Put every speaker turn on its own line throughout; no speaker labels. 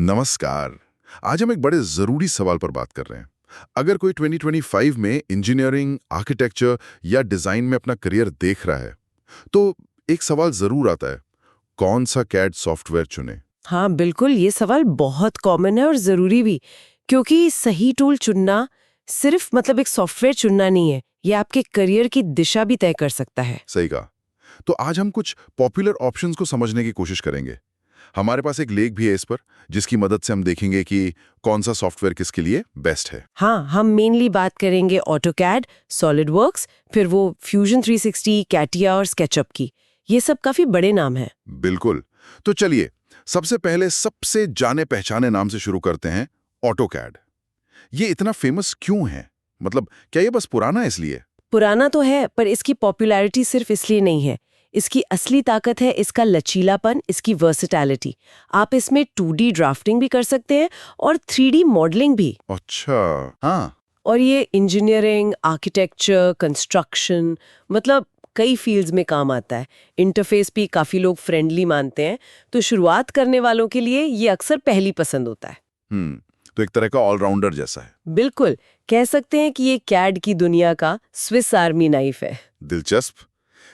नमस्कार। आज हम एक बड़े जरूरी सवाल पर बात कर रहे हैं। अगर कोई 2025 में इंजीनियरिंग, आर्किटेक्चर या डिजाइन में अपना करियर देख रहा है, तो एक सवाल जरूर आता है, कौन सा कैड सॉफ्टवेयर चुने?
हाँ बिल्कुल, ये सवाल बहुत कॉमन है और ज़रूरी भी, क्योंकि सही टूल चुनना सिर्फ एक सॉफ्टवेयर चुनना नहीं है, ये आपके करियर की दिशा भी तय कर सकता है।
सही कहा। तो आज हम कुछ पॉपुलर ऑप्शंस को समझने की कोशिश करेंगे। हमारे पास एक लेख भी है इस पर, जिसकी मदद से हम देखेंगे कि कौन सा सॉफ्टवेयर किसके लिए बेस्ट है।
हाँ, हम मेनली बात करेंगे ऑटोकैड, सॉलिडवर्क्स, फिर वो फ्यूजन 360, कैटिया और स्केचअप की। ये सब काफी बड़े नाम हैं।
बिल्कुल। तो चलिए, सबसे पहले सबसे जाने पहचाने नाम से शुरू करते हैं, ऑटोकैड। ये इतना फेमस क्यों है? क्या ये बस पुराना है इसलिए?
पुराना तो है, पर इसकी पॉपुलैरिटी सिर्फ इसलिए नहीं है। इसकी असली ताकत है इसका लचीलापन, इसकी वर्सेटैलिटी। आप इसमें 2D ड्राफ्टिंग भी कर सकते हैं और 3D मॉडलिंग भी।
अच्छा। हाँ।
और ये इंजीनियरिंग, आर्किटेक्चर, कंस्ट्रक्शन, कई फील्ड्स में काम आता है। इंटरफेस भी काफी लोग फ्रेंडली मानते हैं, तो शुरुआत करने वालों के लिए ये अक्सर पहली पसंद होता है।
तो एक तरह का ऑलराउंडर जैसा है।
बिल्कुल, कह सकते हैं कि ये कैड की दुनिया का स्विस आर्मी नाइफ है।
दिलचस्प।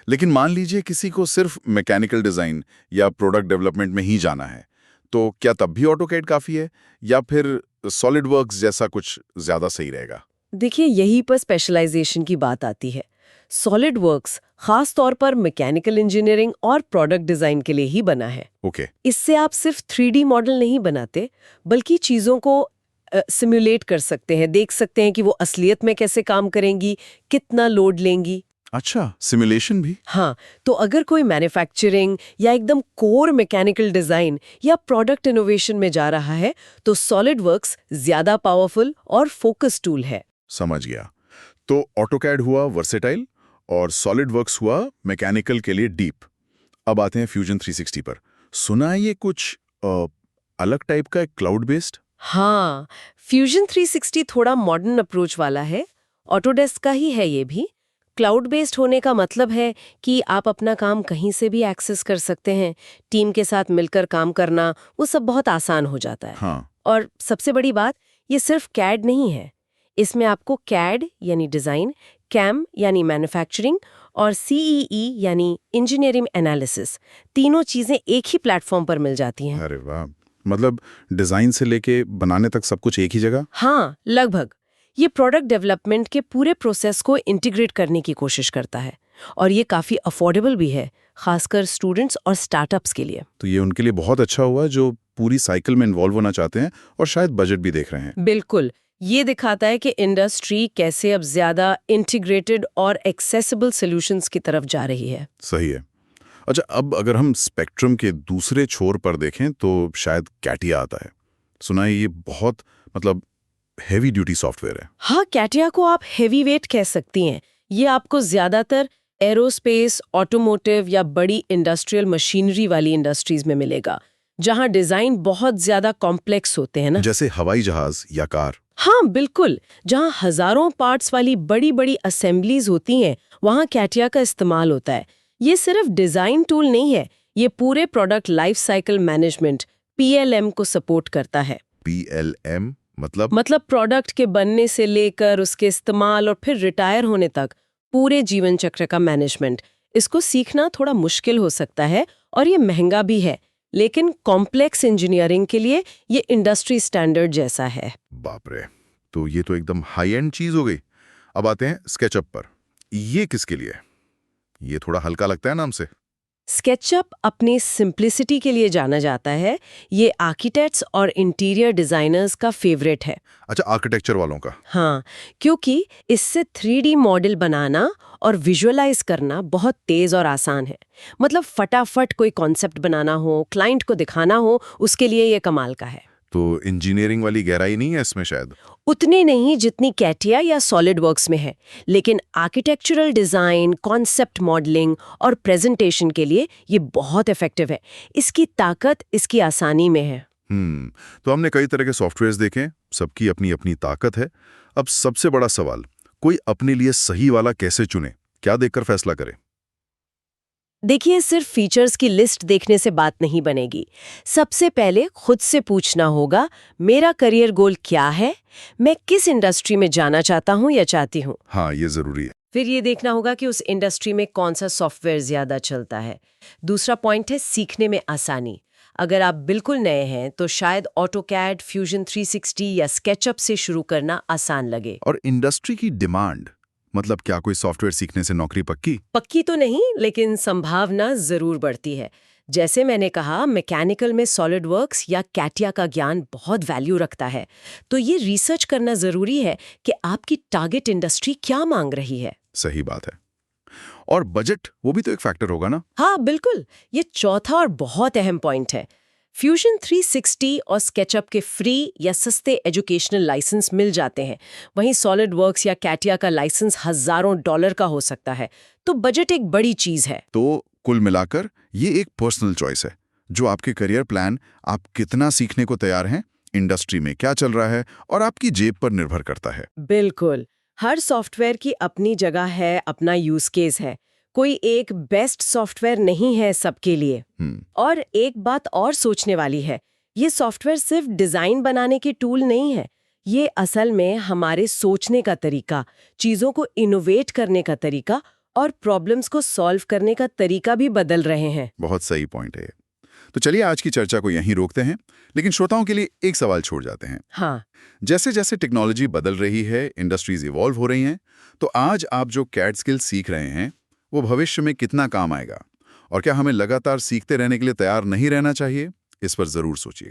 लेकिन मान लीजिए किसी को सिर्फ मैकेनिकल डिजाइन या प्रोडक्ट डेवलपमेंट में ही जाना है, तो क्या तब भी ऑटोकैड काफी है, या फिर सॉलिडवर्क्स जैसा कुछ ज्यादा सही रहेगा?
देखिए, यहीं पर स्पेशलाइजेशन की बात आती है। सॉलिडवर्क्स खास तौर पर मैकेनिकल इंजीनियरिंग और प्रोडक्ट डिजाइन के लिए ही बना है।
ओके।
इससे आप सिर्फ 3D मॉडल नहीं बनाते, बल्कि चीजों को सिमुलेट कर सकते हैं, देख सकते हैं कि वो असलियत में कैसे काम करेंगी, कितना लोड लेंगी।
अच्छा, सिमुलेशन भी?
हाँ, तो अगर कोई मैन्युफैक्चरिंग या एकदम कोर मैकेनिकल डिजाइन या प्रोडक्ट इनोवेशन में जा रहा है, तो सॉलिडवर्क्स ज्यादा पावरफुल और फोकस टूल है।
समझ गया। तो ऑटोकैड हुआ वर्सेटाइल और सॉलिडवर्क्स हुआ मैकेनिकल के लिए डीप। अब आते हैं फ्यूजन 360 पर। सुना है ये कुछ अलग टाइप का क्लाउड बेस्ड?
हाँ, फ्यूजन 360 थोड़ा मॉडर्न अप्रोच वाला है। ऑटोडेस्क का ही है ये भी। क्लाउड बेस्ड होने का मतलब है कि आप अपना काम कहीं से भी एक्सेस कर सकते हैं। टीम के साथ मिलकर काम करना, वो सब बहुत आसान हो जाता है।
हाँ।
और सबसे बड़ी बात, ये सिर्फ कैड नहीं है। इसमें आपको कैड यानी डिजाइन, कैम यानी मैन्युफैक्चरिंग और सीईई यानी इंजीनियरिंग एनालिसिस, तीनों चीजें एक ही प्लेटफॉर्म पर मिल जाती हैं।
अरे वाह। डिजाइन से लेके बनाने तक सब कुछ एक ही जगह?
हाँ, लगभग। ये प्रोडक्ट डेवलपमेंट के पूरे प्रोसेस को इंटीग्रेट करने की कोशिश करता है, और ये काफी अफोर्डेबल भी है, खासकर स्टूडेंट्स और स्टार्टअप्स के लिए।
तो ये उनके लिए बहुत अच्छा हुआ जो पूरी साइकिल में इन्वॉल्व होना चाहते हैं और शायद बजट भी देख रहे हैं।
बिल्कुल, ये दिखाता है कि इंडस्ट्री कैसे अब ज्यादा इंटीग्रेटेड और एक्सेसिबल सॉल्यूशंस की तरफ जा रही है।
सही है। अच्छा, अब अगर हम स्पेक्ट्रम के दूसरे छोर पर देखें तो शायद कैटिया आता है। सुना है ये बहुत हैवी ड्यूटी सॉफ्टवेयर है।
हाँ, कैटिया को आप हेवी वेट कह सकती हैं। ये आपको ज्यादातर एरोस्पेस, ऑटोमोटिव या बड़ी इंडस्ट्रियल मशीनरी वाली इंडस्ट्रीज में मिलेगा, जहां डिजाइन बहुत ज्यादा कॉम्प्लेक्स होते हैं ना।
जैसे हवाई जहाज या कार।
हाँ बिल्कुल, जहां हजारों पार्ट्स वाली बड़ी बड़ी असेंबलीज होती हैं, वहां कैटिया का इस्तेमाल होता है। ये सिर्फ डिजाइन टूल नहीं है, ये पूरे product life cycle management PLM को सपोर्ट करता है।
PLM
प्रोडक्ट के बनने से लेकर उसके इस्तेमाल और फिर रिटायर होने तक पूरे जीवन चक्र का मैनेजमेंट। इसको सीखना थोड़ा मुश्किल हो सकता है और ये महंगा भी है, लेकिन कॉम्प्लेक्स इंजीनियरिंग के लिए ये इंडस्ट्री स्टैंडर्ड जैसा है।
बाप रे, तो ये तो एकदम हाई एंड चीज हो गई। अब आते हैं स्केचअप पर। ये किसके लिए? ये थोड़ा हल्का लगता है नाम से।
स्केचअप अपनी सिंप्लिसिटी के लिए जाना जाता है। ये आर्किटेक्ट्स और इंटीरियर डिजाइनर्स का फेवरेट है।
अच्छा, आर्किटेक्चर वालों का।
हाँ, क्योंकि इससे 3D मॉडल बनाना और विजुअलाइज करना बहुत तेज और आसान है। फटाफट कोई कॉन्सेप्ट बनाना हो, क्लाइंट को दिखाना हो, उसके लिए ये कमाल का है।
तो इंजीनियरिंग वाली गहराई नहीं है इसमें शायद?
उतनी नहीं जितनी कैटिया या सॉलिडवर्क्स में है, लेकिन आर्किटेक्चरल डिजाइन, कॉन्सेप्ट मॉडलिंग और प्रेजेंटेशन के लिए ये बहुत इफेक्टिव है। इसकी ताकत इसकी आसानी में है।
तो हमने कई तरह के सॉफ्टवेयर्स देखे, सबकी अपनी अपनी ताकत है। अब सबसे बड़ा सवाल, कोई अपने लिए सही वाला कैसे चुने? क्या देखकर फैसला करे?
देखिए, सिर्फ फीचर्स की लिस्ट देखने से बात नहीं बनेगी। सबसे पहले खुद से पूछना होगा, मेरा करियर गोल क्या है, मैं किस इंडस्ट्री में जाना चाहता हूँ या चाहती हूँ।
हाँ, ये जरूरी है।
फिर ये देखना होगा कि उस इंडस्ट्री में कौन सा सॉफ्टवेयर ज्यादा चलता है। दूसरा पॉइंट है सीखने में आसानी। अगर आप बिल्कुल नए हैं तो शायद ऑटोकैड, फ्यूजन 360 या स्केचअप से शुरू करना आसान लगे।
और इंडस्ट्री की डिमांड, मतलब क्या कोई सॉफ्टवेयर सीखने से नौकरी पक्की?
पक्की तो नहीं, लेकिन संभावना जरूर बढ़ती है। जैसे मैंने कहा, मैकेनिकल में सॉलिडवर्क्स या कैटिया का ज्ञान बहुत वैल्यू रखता है। तो ये रिसर्च करना जरूरी है कि आपकी टारगेट इंडस्ट्री क्या मांग रही है।
सही बात है। और बजट, वो भी तो एक फैक्टर होगा ना?
हाँ बिल्कुल, ये चौथा और बहुत अहम पॉइंट है। फ्यूजन 360 और स्केचअप के फ्री या सस्ते एजुकेशनल लाइसेंस मिल जाते हैं। वहीं सॉलिडवर्क्स या कैटिया का लाइसेंस हजारों डॉलर का हो सकता है। तो बजट एक बड़ी चीज है।
तो कुल मिलाकर ये एक पर्सनल चॉइस है, जो आपके करियर प्लान, आप कितना सीखने को तैयार हैं, इंडस्ट्री में क्या चल रहा है, और आपकी जेब पर निर्भर करता है।
बिल्कुल, हर सॉफ्टवेयर की अपनी जगह है, अपना यूज केस है। कोई एक बेस्ट सॉफ्टवेयर नहीं है सबके लिए। और एक बात और सोचने वाली है, ये सॉफ्टवेयर सिर्फ डिजाइन बनाने के टूल नहीं है। ये असल में हमारे सोचने का तरीका, चीजों को इनोवेट करने का तरीका और प्रॉब्लम्स को सॉल्व करने का तरीका भी बदल रहे हैं।
बहुत सही पॉइंट है। तो चलिए आज की चर्चा को यहीं रोकते हैं, लेकिन श्रोताओं के लिए एक सवाल छोड़ जाते हैं।
हाँ,
जैसे जैसे टेक्नोलॉजी बदल रही है, इंडस्ट्रीज इवॉल्व हो रही हैं, तो आज आप जो कैड स्किल सीख रहे हैं, वो भविष्य में कितना काम आएगा? और क्या हमें लगातार सीखते रहने के लिए तैयार नहीं रहना चाहिए? इस पर जरूर सोचिए।